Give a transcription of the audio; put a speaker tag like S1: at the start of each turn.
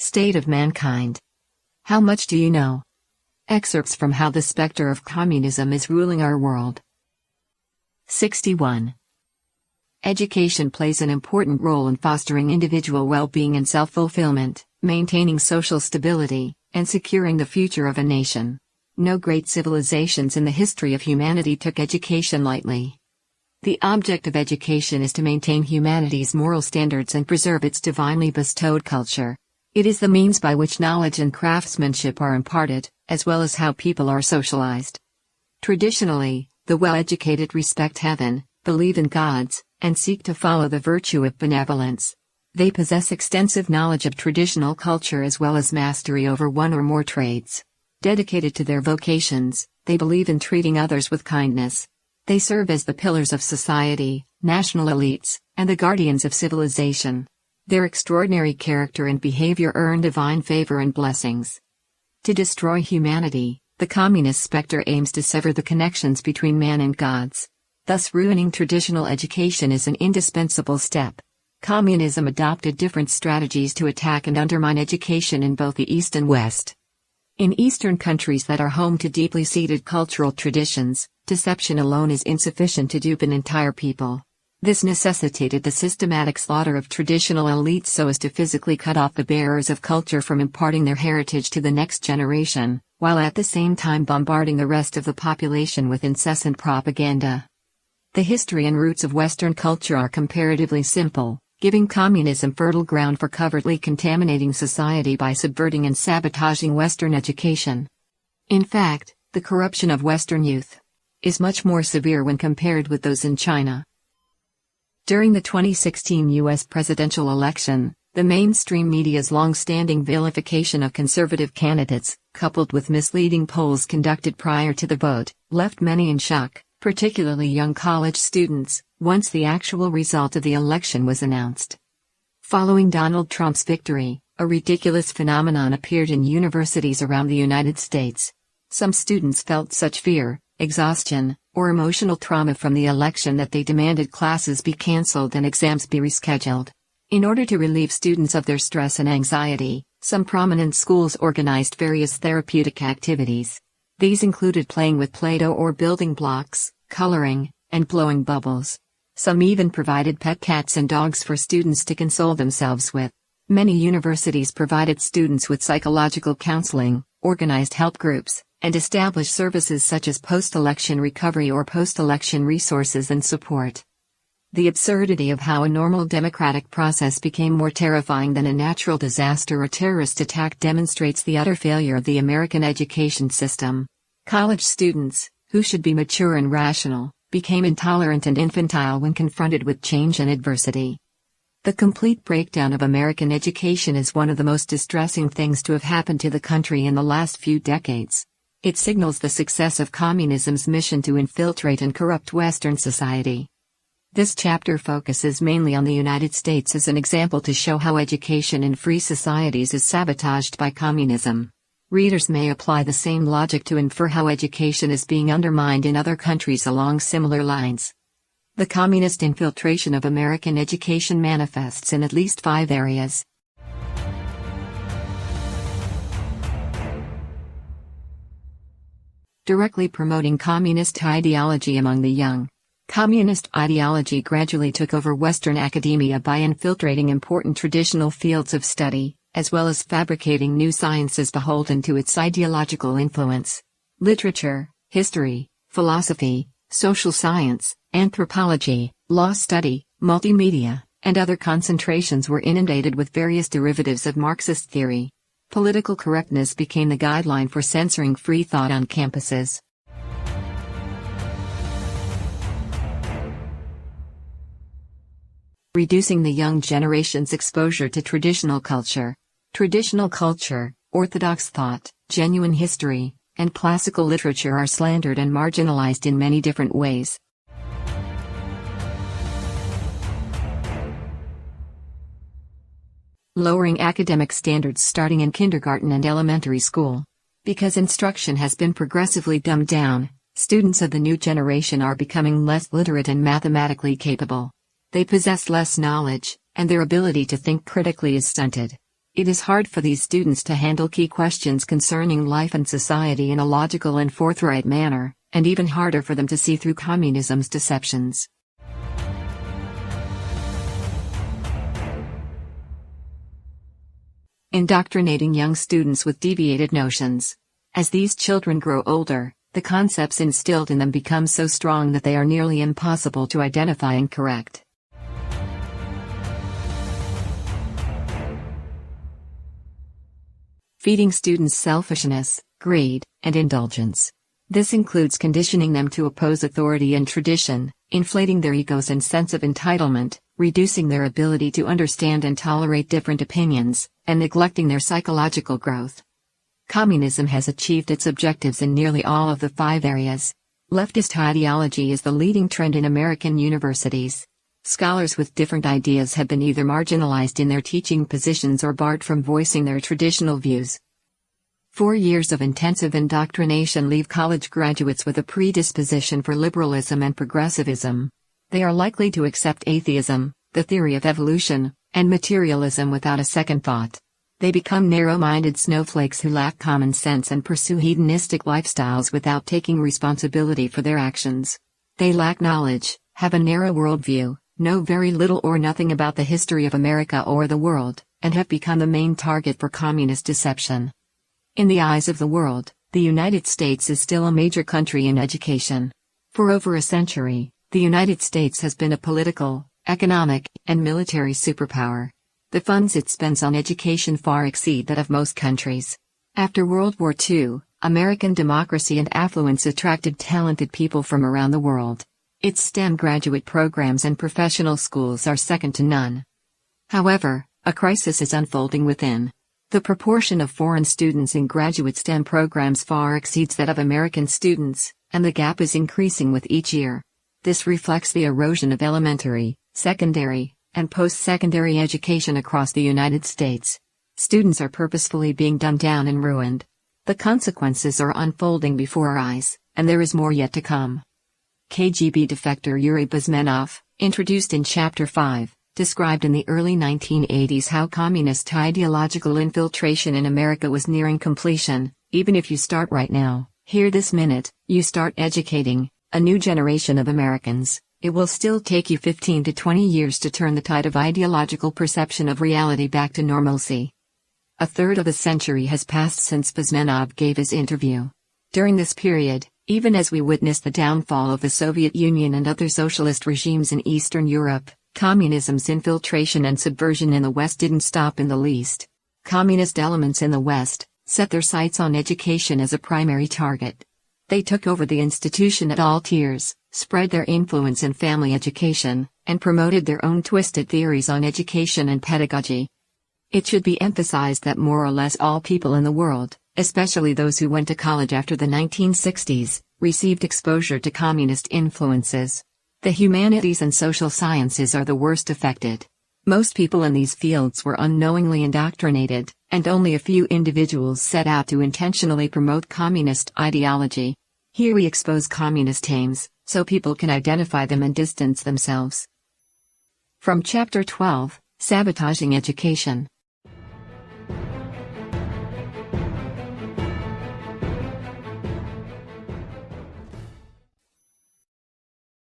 S1: State of mankind. How much do you know? Excerpts from How the Spectre of Communism is Ruling Our World. 61. Education plays an important role in fostering individual well-being and self-fulfillment, maintaining social stability, and securing the future of a nation. No great civilizations in the history of humanity took education lightly. The object of education is to maintain humanity's moral standards and preserve its divinely bestowed culture. It is the means by which knowledge and craftsmanship are imparted, as well as how people are socialized. Traditionally, the well-educated respect heaven, believe in gods, and seek to follow the virtue of benevolence. They possess extensive knowledge of traditional culture as well as mastery over one or more trades. Dedicated to their vocations, they believe in treating others with kindness. They serve as the pillars of society, national elites, and the guardians of civilization. Their extraordinary character and behavior earn divine favor and blessings. To destroy humanity, the communist specter aims to sever the connections between man and gods. Thus ruining traditional education is an indispensable step. Communism adopted different strategies to attack and undermine education in both the East and West. In Eastern countries that are home to deeply seated cultural traditions, deception alone is insufficient to dupe an entire people. This necessitated the systematic slaughter of traditional elites so as to physically cut off the bearers of culture from imparting their heritage to the next generation, while at the same time bombarding the rest of the population with incessant propaganda. The history and roots of Western culture are comparatively simple, giving communism fertile ground for covertly contaminating society by subverting and sabotaging Western education. In fact, the corruption of Western youth is much more severe when compared with those in China. During the 2016 U.S. presidential election, the mainstream media's long-standing vilification of conservative candidates, coupled with misleading polls conducted prior to the vote, left many in shock, particularly young college students, once the actual result of the election was announced. Following Donald Trump's victory, a ridiculous phenomenon appeared in universities around the United States. Some students felt such fear, exhaustion, or emotional trauma from the election that they demanded classes be canceled and exams be rescheduled. In order to relieve students of their stress and anxiety, some prominent schools organized various therapeutic activities. These included playing with Play-Doh or building blocks, coloring, and blowing bubbles. Some even provided pet cats and dogs for students to console themselves with. Many universities provided students with psychological counseling, organized help groups, and established services such as post-election recovery or post-election resources and support. The absurdity of how a normal democratic process became more terrifying than a natural disaster or terrorist attack demonstrates the utter failure of the American education system. College students, who should be mature and rational, became intolerant and infantile when confronted with change and adversity. The complete breakdown of American education is one of the most distressing things to have happened to the country in the last few decades. It signals the success of communism's mission to infiltrate and corrupt Western society. This chapter focuses mainly on the United States as an example to show how education in free societies is sabotaged by communism. Readers may apply the same logic to infer how education is being undermined in other countries along similar lines. The communist infiltration of American education manifests in at least 5 areas. Directly promoting communist ideology among the young. Communist ideology gradually took over Western academia by infiltrating important traditional fields of study, as well as fabricating new sciences beholden to its ideological influence. Literature, history, philosophy, social science, anthropology, law study, multimedia, and other concentrations were inundated with various derivatives of Marxist theory. Political correctness became the guideline for censoring free thought on campuses. Reducing the young generation's exposure to traditional culture. Traditional culture, orthodox thought, genuine history, and classical literature are slandered and marginalized in many different ways. Lowering academic standards starting in kindergarten and elementary school. Because instruction has been progressively dumbed down, students of the new generation are becoming less literate and mathematically capable. They possess less knowledge, and their ability to think critically is stunted. It is hard for these students to handle key questions concerning life and society in a logical and forthright manner, and even harder for them to see through communism's deceptions. Indoctrinating young students with deviated notions. As these children grow older, the concepts instilled in them become so strong that they are nearly impossible to identify and correct. Feeding students selfishness, greed, and indulgence. This includes conditioning them to oppose authority and tradition, inflating their egos and sense of entitlement, reducing their ability to understand and tolerate different opinions, and neglecting their psychological growth. Communism has achieved its objectives in nearly all of the 5 areas. Leftist ideology is the leading trend in American universities. Scholars with different ideas have been either marginalized in their teaching positions or barred from voicing their traditional views. 4 years of intensive indoctrination leave college graduates with a predisposition for liberalism and progressivism. They are likely to accept atheism, the theory of evolution, and materialism without a second thought. They become narrow-minded snowflakes who lack common sense and pursue hedonistic lifestyles without taking responsibility for their actions. They lack knowledge, have a narrow worldview, know very little or nothing about the history of America or the world, and have become the main target for communist deception. In the eyes of the world, the United States is still a major country in education. For over a century, the United States has been a political, economic, and military superpower. The funds it spends on education far exceed that of most countries. After World War II, American democracy and affluence attracted talented people from around the world. Its STEM graduate programs and professional schools are second to none. However, a crisis is unfolding within. The proportion of foreign students in graduate STEM programs far exceeds that of American students, and the gap is increasing with each year. This reflects the erosion of elementary, secondary, and post-secondary education across the United States. Students are purposefully being dumbed down and ruined. The consequences are unfolding before our eyes, and there is more yet to come. KGB defector Yuri Bezmenov, introduced in Chapter 5, described in the early 1980s how communist ideological infiltration in America was nearing completion. Even if you start right now, here this minute, you start educating a new generation of Americans, it will still take you 15 to 20 years to turn the tide of ideological perception of reality back to normalcy. A third of a century has passed since Bezmenov gave his interview. During this period, even as we witness the downfall of the Soviet Union and other socialist regimes in Eastern Europe, communism's infiltration and subversion in the West didn't stop in the least. Communist elements in the West set their sights on education as a primary target. They took over the institution at all tiers, spread their influence in family education, and promoted their own twisted theories on education and pedagogy. It should be emphasized that more or less all people in the world, especially those who went to college after the 1960s, received exposure to communist influences. The humanities and social sciences are the worst affected. Most people in these fields were unknowingly indoctrinated, and only a few individuals set out to intentionally promote communist ideology. Here we expose communist aims, so people can identify them and distance themselves. From Chapter 12, Sabotaging Education.